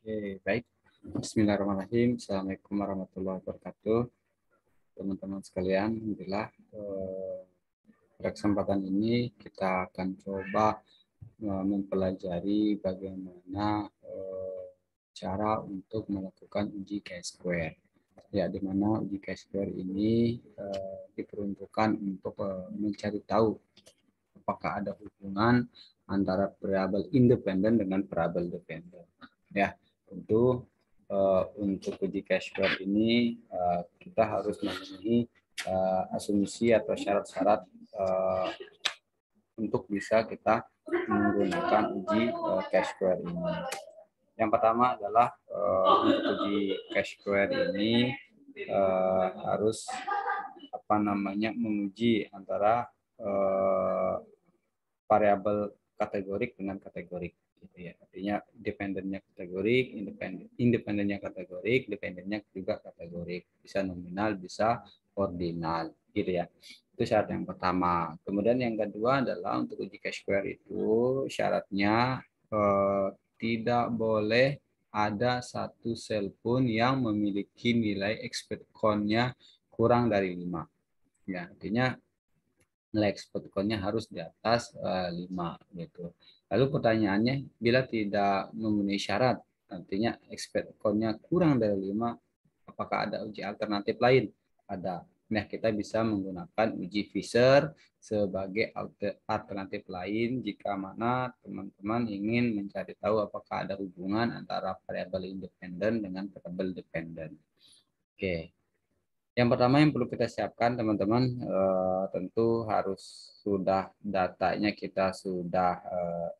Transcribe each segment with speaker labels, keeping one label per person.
Speaker 1: Oke, baik. Bismillahirrahmanirrahim. Assalamualaikum warahmatullahi wabarakatuh. Teman-teman sekalian, alhamdulillah pada kesempatan ini kita akan coba mempelajari bagaimana cara untuk melakukan uji chi-square. Ya, di mana uji chi-square ini diperuntukkan untuk mencari tahu apakah ada hubungan antara variabel independen dengan variabel dependen. Ya, tentu untuk uji chi-square ini kita harus memenuhi asumsi atau syarat-syarat untuk bisa kita menggunakan uji chi-square ini. Yang pertama adalah untuk uji chi-square ini harus menguji antara variabel kategorik dengan kategorik gitu ya. Artinya dependennya kategorik, independennya kategorik, dependennya juga kategorik. Bisa nominal, bisa ordinal gitu ya. Itu syarat yang pertama. Kemudian yang kedua adalah untuk uji chi-square itu syaratnya tidak boleh ada satu sel pun yang memiliki nilai expected count-nya kurang dari 5. Ya, artinya nilai expected count-nya harus di atas 5 gitu. Lalu pertanyaannya, bila tidak memenuhi syarat, artinya expected count-nya kurang dari 5, apakah ada uji alternatif lain? Ada. Nah, kita bisa menggunakan uji Fisher sebagai alternatif lain jika mana teman-teman ingin mencari tahu apakah ada hubungan antara variabel independen dengan variabel dependen. Oke. Yang pertama yang perlu kita siapkan teman-teman tentu harus sudah datanya kita sudah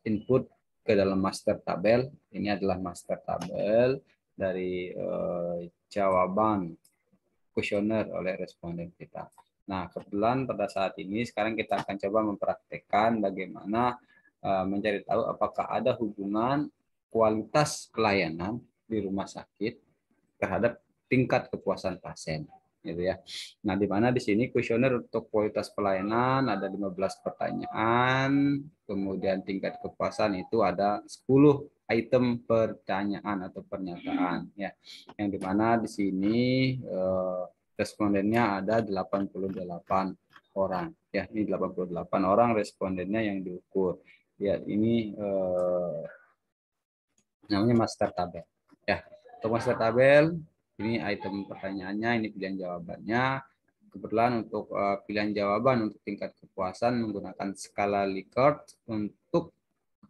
Speaker 1: input ke dalam master tabel. Ini adalah master tabel dari jawaban kuesioner oleh responden kita. Nah, kebetulan pada saat ini sekarang kita akan coba mempraktekkan bagaimana mencari tahu apakah ada hubungan kualitas pelayanan di rumah sakit terhadap tingkat kepuasan pasien gitu ya. Nah, di mana di sini kuesioner untuk kualitas pelayanan ada 15 pertanyaan, kemudian tingkat kepuasan itu ada 10 item pertanyaan atau pernyataan ya. Yang di mana di sini respondennya ada 88 orang ya. Ini 88 orang respondennya yang diukur. Ya, ini namanya master tabel. Ya, untuk master tabel ini item pertanyaannya, ini pilihan jawabannya. Kebetulan untuk pilihan jawaban untuk tingkat kepuasan menggunakan skala Likert, untuk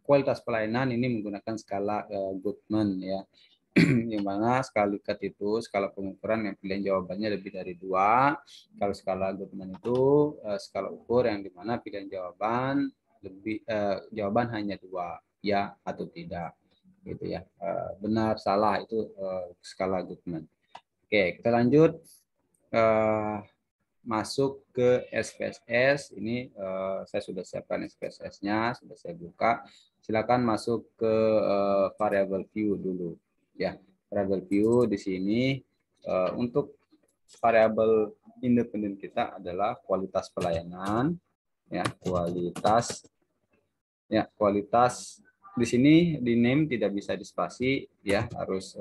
Speaker 1: kualitas pelayanan ini menggunakan skala Goodman ya. Yang mana skala Likert itu skala pengukuran yang pilihan jawabannya lebih dari 2. Kalau skala Goodman itu skala ukur yang dimana pilihan jawaban jawaban hanya 2, ya atau tidak gitu ya. Benar salah itu skala Goodman. Oke, kita lanjut masuk ke SPSS. Ini saya sudah siapkan SPSS-nya, sudah saya buka. Silakan masuk ke variable view dulu ya. Variable view di sini untuk variabel independen kita adalah kualitas pelayanan ya, kualitas di sini di name tidak bisa dispasi ya, harus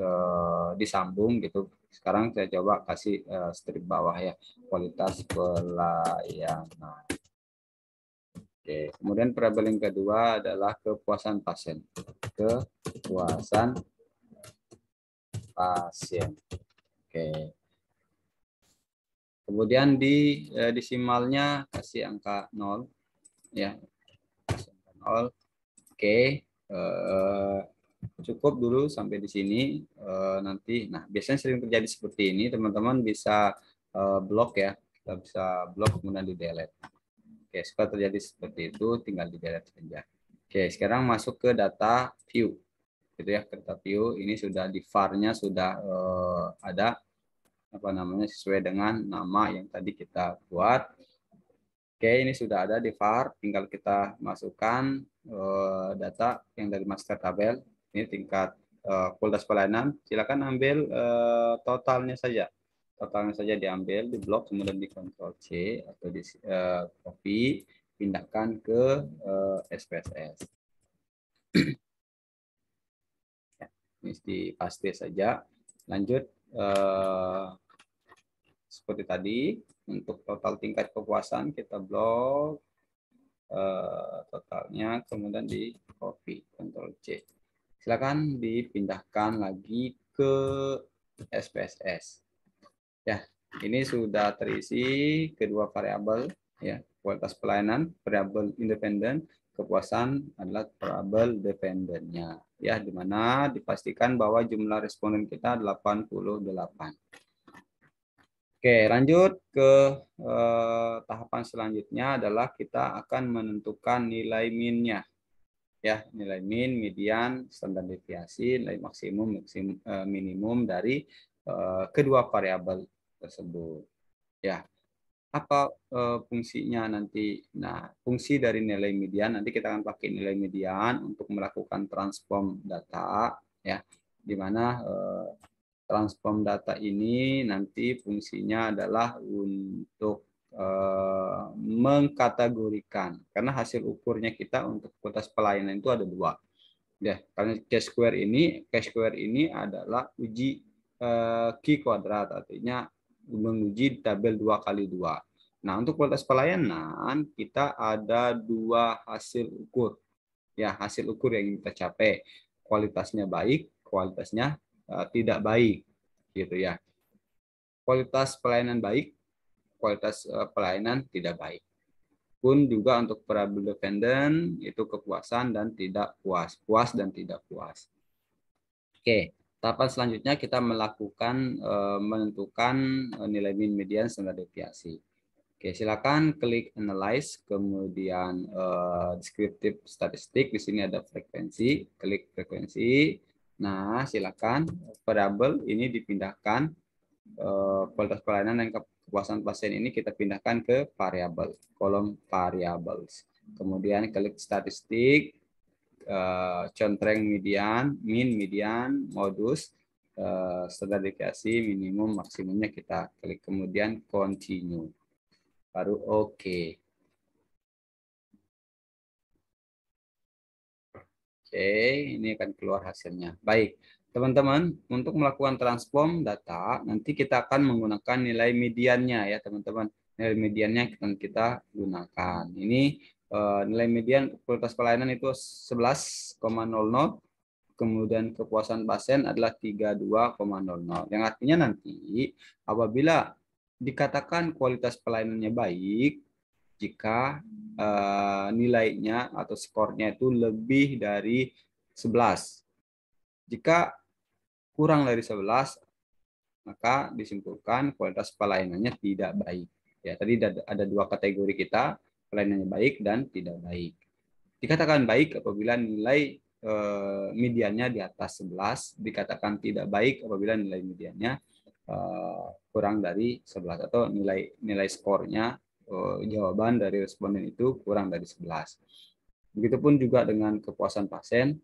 Speaker 1: disambung gitu. Sekarang saya coba kasih strip bawah ya, kualitas pelayanan. Oke, kemudian variabel yang kedua adalah kepuasan pasien. Kepuasan pasien. Oke. Kemudian di desimalnya kasih angka 0 ya. Kasih angka 0. Oke. Cukup dulu sampai di sini. Nanti biasanya sering terjadi seperti ini, teman-teman bisa blok ya, kita bisa blok kemudian di delete. Oke, supaya terjadi seperti itu tinggal di delete saja. Oke, sekarang masuk ke data view gitu ya. Ke data view ini sudah di var-nya sudah ada sesuai dengan nama yang tadi kita buat. Oke, ini sudah ada di var, tinggal kita masukkan data yang dari master tabel. Ini tingkat kualitas pelayanan. Silakan ambil totalnya saja. Totalnya saja diambil, di blok, kemudian di Ctrl C atau di copy, pindahkan ke SPSS. Ini paste saja. Lanjut seperti tadi, untuk total tingkat kepuasan kita blok totalnya, kemudian di copy, Ctrl C. Silakan dipindahkan lagi ke SPSS. Ya, ini sudah terisi kedua variabel, ya, kualitas pelayanan variabel independen, kepuasan adalah variabel dependennya, ya, di mana dipastikan bahwa jumlah responden kita 88. Oke, lanjut ke tahapan selanjutnya adalah kita akan menentukan nilai min-nya. Ya, nilai min, median, standar deviasi, nilai maksimum, minimum dari kedua variabel tersebut. Ya, apa fungsinya nanti? Nah, fungsi dari nilai median nanti kita akan pakai nilai median untuk melakukan transform data, ya, di mana transform data ini nanti fungsinya adalah untuk mengkategorikan, karena hasil ukurnya kita untuk kualitas pelayanan itu ada dua. Ya, karena Chi-square ini adalah uji Q kuadrat, artinya menguji tabel 2x2. Nah, untuk kualitas pelayanan kita ada dua hasil ukur. Ya, hasil ukur yang kita capai, kualitasnya baik, kualitasnya tidak baik, gitu ya. Kualitas pelayanan baik, kualitas pelayanan tidak baik. Pun juga untuk variabel dependen itu kepuasan dan tidak puas, puas dan tidak puas. Oke, tahapan selanjutnya kita melakukan menentukan nilai min, median, standar deviasi. Oke, silakan klik analyze, kemudian descriptive statistik. Di sini ada frekuensi, klik frekuensi. Nah, silakan variabel ini dipindahkan, kualitas pelayanan dan kepuasan pasien ini kita pindahkan ke variabel, kolom variables. Kemudian klik statistik, contreng median, min, median, modus, standar deviasi, minimum, maksimumnya kita klik, kemudian continue. Baru oke. Oke, ini akan keluar hasilnya. Baik, teman-teman, untuk melakukan transform data, nanti kita akan menggunakan nilai mediannya ya, teman-teman. Nilai mediannya akan kita gunakan. Ini nilai median kualitas pelayanan itu 11,00, kemudian kepuasan pasien adalah 32,00. Yang artinya nanti apabila dikatakan kualitas pelayanannya baik, jika nilainya atau skornya itu lebih dari 11. Jika kurang dari 11, maka disimpulkan kualitas pelayanannya tidak baik. Ya, tadi ada dua kategori kita, pelayanannya baik dan tidak baik. Dikatakan baik apabila nilai mediannya di atas 11, dikatakan tidak baik apabila nilai mediannya kurang dari 11 atau nilai skornya, jawaban dari responden itu kurang dari 11. Begitupun juga dengan kepuasan pasien,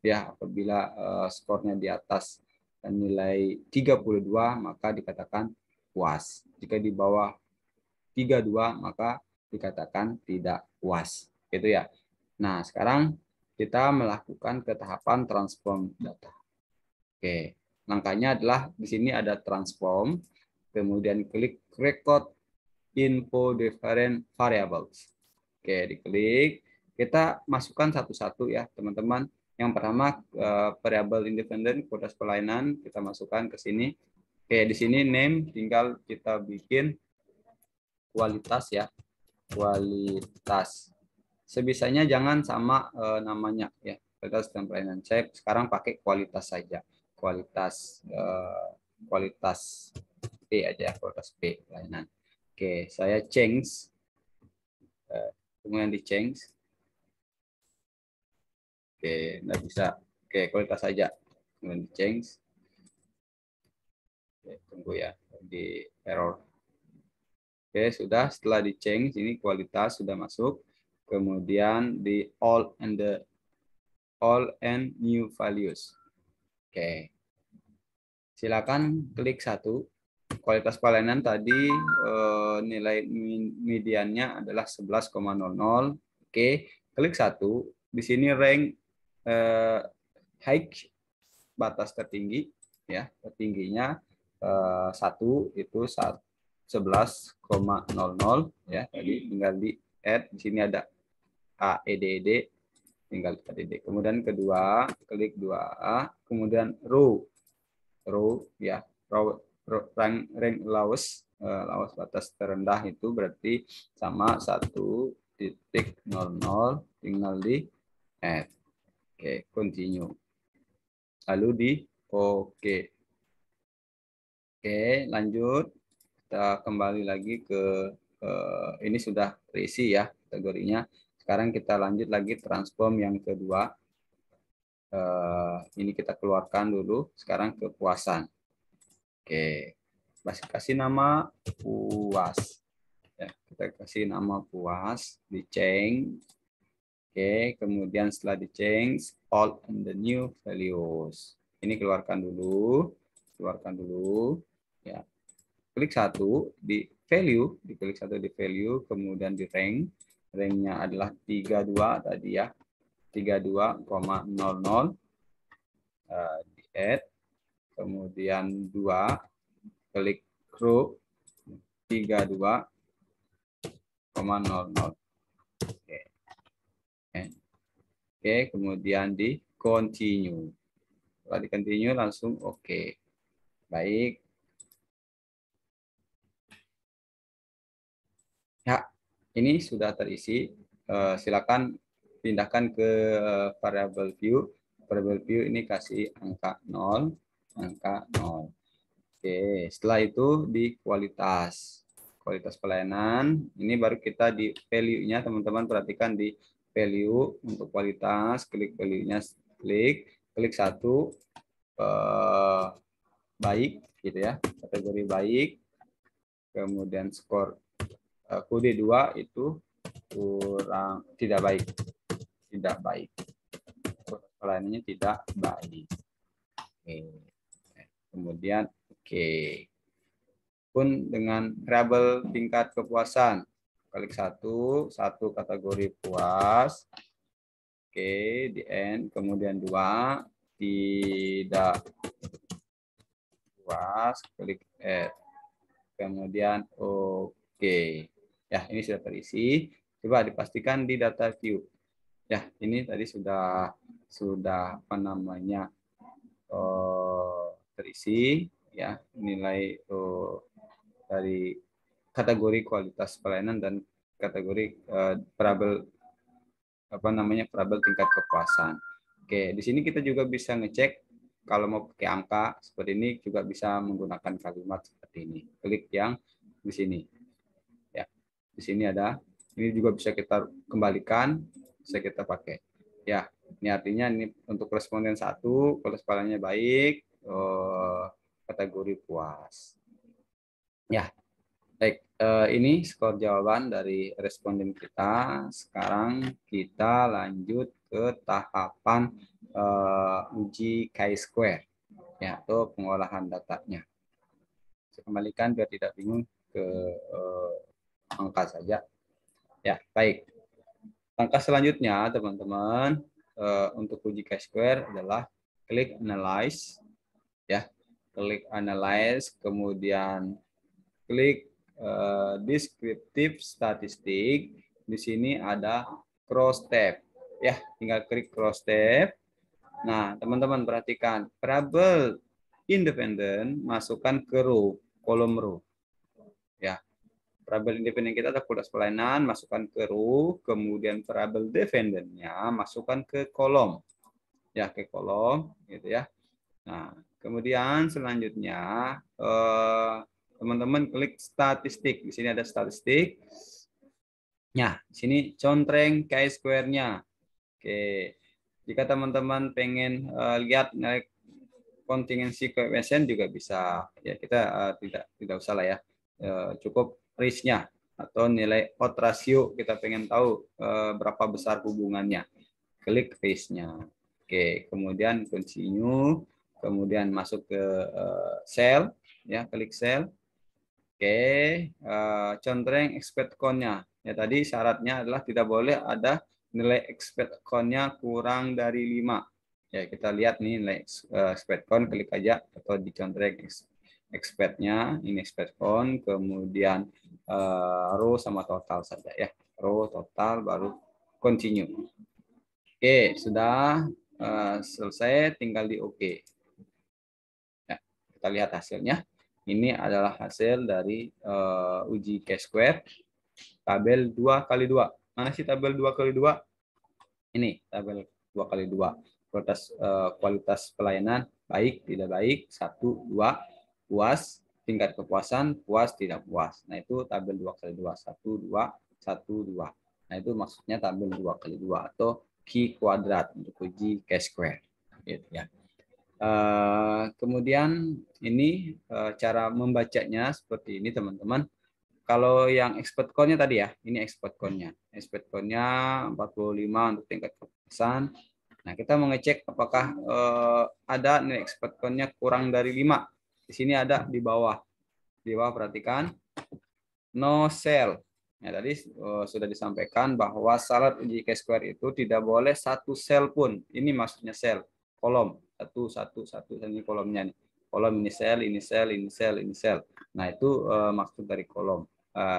Speaker 1: ya, apabila skornya di atas nilai 32 maka dikatakan puas. Jika di bawah 32 maka dikatakan tidak puas. Gitu ya. Nah, sekarang kita melakukan ke tahapan transform data. Oke, langkahnya adalah di sini ada transform, kemudian klik record info different variables. Oke, diklik. Kita masukkan satu-satu ya, teman-teman. Yang pertama variabel independen kualitas pelayanan kita masukkan ke sini. Oke, di sini name tinggal kita bikin kualitas ya, kualitas. Sebisanya jangan sama namanya ya, kualitas dan pelayanan. Saya sekarang pakai kualitas saja, kualitas kualitas P aja, kualitas P pelayanan. Oke, saya change, kemudian di change. Oke, nggak bisa. Oke, kualitas saja, kemudian di change. Oke, tunggu ya, di error. Oke, sudah. Setelah di change, ini kualitas sudah masuk. Kemudian di all and new values. Oke, silakan klik satu. Kualitas pelayanan tadi nilai mediannya adalah 11,00. Oke, klik satu. Di sini rank high batas tertinggi, ya, tertingginya 1 itu 11,00 ya. Tadi tinggal di add, di sini ada AEDD, tinggal AEDD. Kemudian kedua, klik 2A, kemudian row ya, rank lowest, lowest batas terendah itu berarti sama 1.00, tinggal di add. Oke, continue. Lalu di oke. Oke, lanjut. Kita kembali lagi ke ini sudah terisi ya kategorinya. Sekarang kita lanjut lagi transform yang kedua. Ini kita keluarkan dulu. Sekarang kepuasan. Oke, kasih nama puas. Ya, kita kasih nama puas. Di change. Oke, kemudian setelah di change, all and the new values. Ini keluarkan dulu. Ya. Klik satu di value, diklik satu di value, kemudian di rank. Ranknya adalah 32 tadi ya. 32,00. Di add. Kemudian 2, klik group 32,00. Oke, kemudian di continue. Setelah di continue langsung oke. Baik. Ya, ini sudah terisi. Silakan pindahkan ke variable view. Variable view ini kasih angka 0, angka 0. Oke, setelah itu di kualitas pelayanan. Ini baru kita di value-nya, teman-teman perhatikan di value untuk kualitas, klik value-nya, klik satu, baik gitu ya, kategori baik, kemudian skor kode 2 itu kurang, tidak baik, pelayanannya tidak baik. Oke. Kemudian oke. Pun dengan variabel tingkat kepuasan, klik satu kategori puas. Oke, di end, kemudian 2 tidak puas, klik add. Kemudian oke. Ya, ini sudah terisi. Coba dipastikan di data view. Ya, ini tadi sudah apa namanya? Terisi ya, nilai dari kategori kualitas pelayanan dan kategori variabel variabel tingkat kepuasan. Oke, di sini kita juga bisa ngecek kalau mau pakai angka seperti ini, juga bisa menggunakan kalimat seperti ini. Klik yang di sini. Ya, di sini ada. Ini juga bisa kita kembalikan, bisa kita pakai. Ya, ini artinya ini untuk responden 1, kalau skalanya baik, kategori puas. Ya, baik. Ini skor jawaban dari responden kita. Sekarang kita lanjut ke tahapan uji chi-square, ya, atau pengolahan datanya. Saya kembalikan biar tidak bingung ke angka saja. Ya, baik. Langkah selanjutnya, teman-teman, untuk uji chi-square adalah klik analyze, ya, klik analyze, kemudian klik descriptive statistik. Di sini ada cross tab, ya, tinggal klik cross tab. Nah, teman-teman perhatikan, variabel independen masukkan ke row, kolom row, ya. Variabel independen kita ada kualitas pelayanan, masukkan ke row, kemudian variabel dependennya masukkan ke kolom, ya, ke kolom, gitu ya. Nah, kemudian selanjutnya teman-teman klik statistik. Di sini ada statistik. Nah, di sini contreng chi-square-nya. Oke. Jika teman-teman pengen lihat nilai kontingensi koefisien juga bisa. Ya, kita tidak usah lah ya. Cukup risk-nya atau nilai odds ratio, kita pengen tahu berapa besar hubungannya. Klik risk-nya. Oke, kemudian continue, kemudian masuk ke cell, ya, klik cell. Oke, contreng expect count-nya. Ya, tadi syaratnya adalah tidak boleh ada nilai expect count-nya kurang dari 5. Ya, kita lihat nih nilai expect count, klik aja atau dicontrek expectnya, ini expect count, kemudian row sama total saja ya. Row, total, baru continue. Oke, sudah selesai, tinggal di OK. Ya, kita lihat hasilnya. Ini adalah hasil dari uji Chi-square tabel 2x2. Mana sih tabel 2x2? Ini tabel 2x2. Kualitas pelayanan baik, tidak baik, 1, 2, puas, tingkat kepuasan, puas, tidak puas. Nah, itu tabel 2x2, 1, 2, 1, 2. Nah, itu maksudnya tabel 2x2 atau Chi kuadrat untuk uji Chi-square. Gitu ya. Kemudian ini cara membacanya seperti ini, teman-teman. Kalau yang expert count-nya tadi ya, ini expert count-nya. Expert count-nya 45 untuk tingkat kepuasan. Nah, kita mau ngecek apakah ada nilai expert count-nya kurang dari 5. Di sini ada di bawah. Di bawah perhatikan. No cell. Ya, tadi sudah disampaikan bahwa syarat uji Chi-square itu tidak boleh satu sel pun. Ini maksudnya sel. Kolom. Satu. Ini kolomnya nih. Kolom ini sel, ini sel, ini sel, ini sel. Nah, itu maksud dari kolom.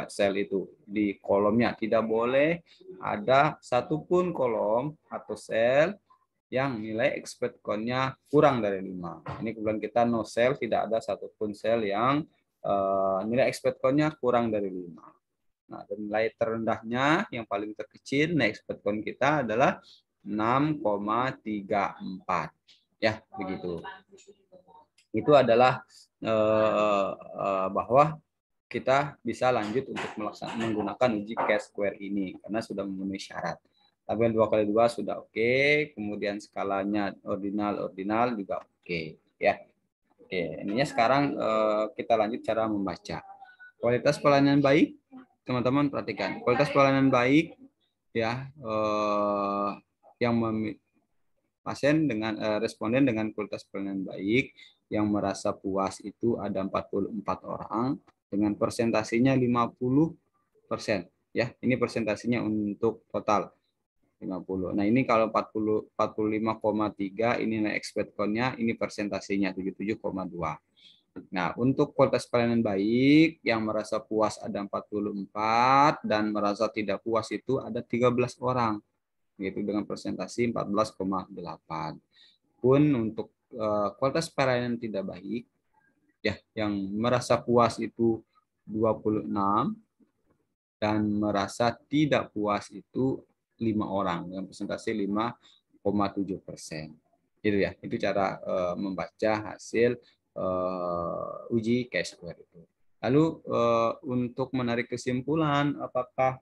Speaker 1: Sel itu di kolomnya tidak boleh ada satupun kolom atau sel yang nilai expect count-nya kurang dari 5. Ini kebetulan kita no sel, tidak ada satupun sel yang nilai expect count-nya kurang dari 5. Nah, dan nilai terendahnya yang paling terkecil nilai expect count kita adalah 6,34. Ya, begitu. Itu adalah bahwa kita bisa lanjut untuk menggunakan uji Chi-square ini karena sudah memenuhi syarat. Tabel 2x2 sudah oke, kemudian skalanya ordinal juga oke, ya. Oke, ininya sekarang kita lanjut cara membaca. Kualitas pelayanan baik, teman-teman perhatikan. Kualitas pelayanan baik ya yang pasien dengan responden dengan kualitas pelayanan baik yang merasa puas itu ada 44 orang dengan persentasinya 50%. Ya, ini persentasinya untuk total 50. Nah, ini kalau 45,3 ini nilai expect count-nya, ini persentasinya 77,2. Nah, untuk kualitas pelayanan baik yang merasa puas ada 44 dan merasa tidak puas itu ada 13 orang. Gitu dengan persentasi 14,8. Pun untuk kualitas pelayanan tidak baik ya yang merasa puas itu 26 dan merasa tidak puas itu 5 orang dengan persentase 5,7%. Gitu ya. Itu cara membaca hasil uji Chi-square itu. Lalu untuk menarik kesimpulan apakah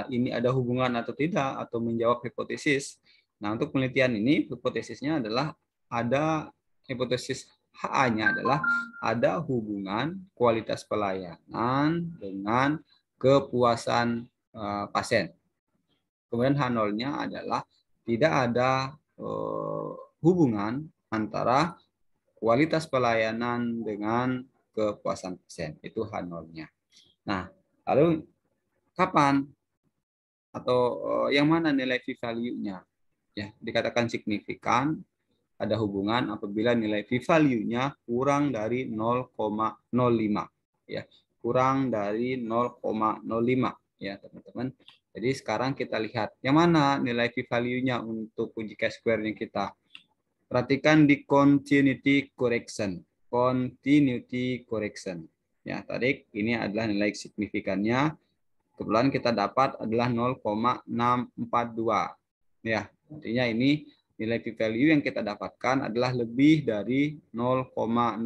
Speaker 1: ini ada hubungan atau tidak atau menjawab hipotesis. Nah, untuk penelitian ini hipotesisnya adalah ada hipotesis HA-nya adalah ada hubungan kualitas pelayanan dengan kepuasan pasien. Kemudian H0-nya adalah tidak ada hubungan antara kualitas pelayanan dengan kepuasan pasien. Itu H0-nya. Nah, lalu kapan atau yang mana nilai p-value-nya? Ya, dikatakan signifikan ada hubungan apabila nilai p-value-nya kurang dari 0,05 ya. Kurang dari 0,05 ya, teman-teman. Jadi sekarang kita lihat yang mana nilai p-value-nya untuk uji Chi-square-nya kita. Perhatikan di continuity correction. Continuity correction. Ya, tadi ini adalah nilai signifikannya. Kebetulan kita dapat adalah 0,642. Ya, artinya ini nilai p-value yang kita dapatkan adalah lebih dari 0,05.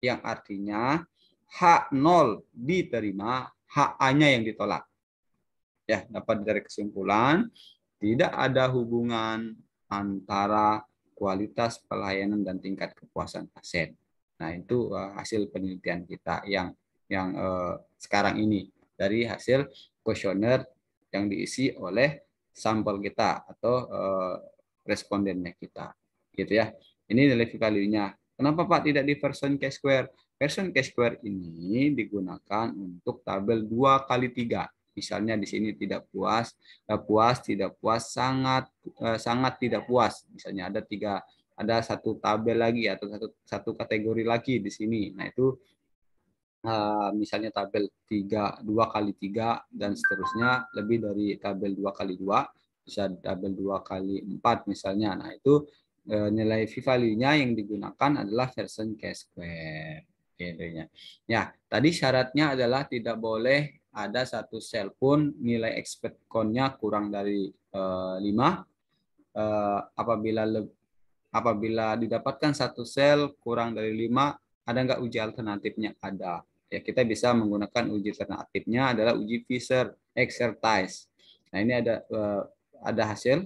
Speaker 1: Yang artinya H0 diterima, HA-nya yang ditolak. Ya, dapat dari kesimpulan tidak ada hubungan antara kualitas pelayanan dan tingkat kepuasan pasien. Nah, itu hasil penelitian kita yang sekarang ini dari hasil kuesioner yang diisi oleh sampel kita atau respondennya kita, gitu ya. Ini nilai value-nya. Kenapa Pak tidak di version Chi-square? Version Chi-square ini digunakan untuk tabel 2x3. Misalnya di sini tidak puas, puas, tidak puas, sangat sangat tidak puas. Misalnya ada satu tabel lagi atau satu kategori lagi di sini. Nah, itu misalnya tabel 2 kali 3 dan seterusnya, lebih dari tabel 2 kali 2, bisa tabel 2 kali 4 misalnya. Nah, itu nilai v-value-nya yang digunakan adalah version chi-square. Gitu ya. Ya, tadi syaratnya adalah tidak boleh ada satu sel pun nilai expect count-nya kurang dari 5. Apabila didapatkan satu sel kurang dari 5, ada nggak uji alternatifnya? Ada. Ya, kita bisa menggunakan uji alternatifnya adalah uji Fisher exercise. Nah, ini ada hasil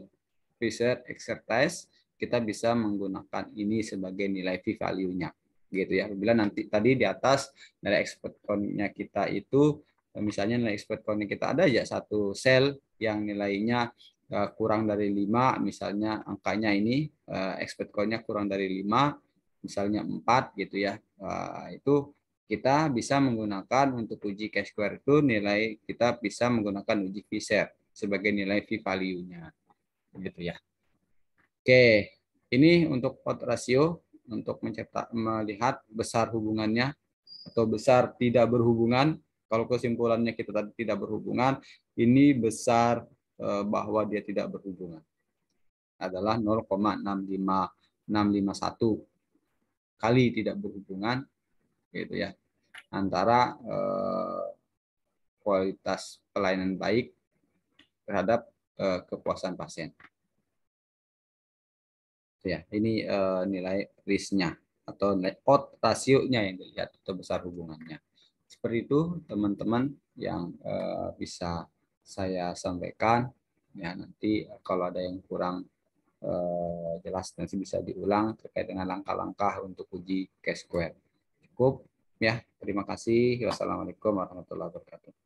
Speaker 1: Fisher exercise, kita bisa menggunakan ini sebagai nilai v-value-nya. Gitu ya. Apabila nanti tadi di atas nilai expect count-nya kita itu, misalnya nilai expect count-nya kita ada ya satu sel yang nilainya kurang dari 5, misalnya angkanya ini expect count-nya kurang dari 5, misalnya 4 gitu ya. Itu kita bisa menggunakan untuk uji chi-square itu nilai, kita bisa menggunakan uji Fisher sebagai nilai v-value-nya. Gitu ya. Oke, ini untuk odd ratio, untuk melihat besar hubungannya atau besar tidak berhubungan. Kalau kesimpulannya kita tadi tidak berhubungan, ini besar bahwa dia tidak berhubungan adalah 0,651 kali tidak berhubungan, gitu ya, antara kualitas pelayanan baik terhadap kepuasan pasien. Ya, ini nilai risknya atau nilai odd rasionya yang dilihat atau besar hubungannya. Seperti itu teman-teman yang bisa saya sampaikan. Ya, nanti kalau ada yang kurang jelas nanti bisa diulang terkait dengan langkah-langkah untuk uji chi-square. Cukup ya. Terima kasih. Wassalamualaikum warahmatullahi wabarakatuh.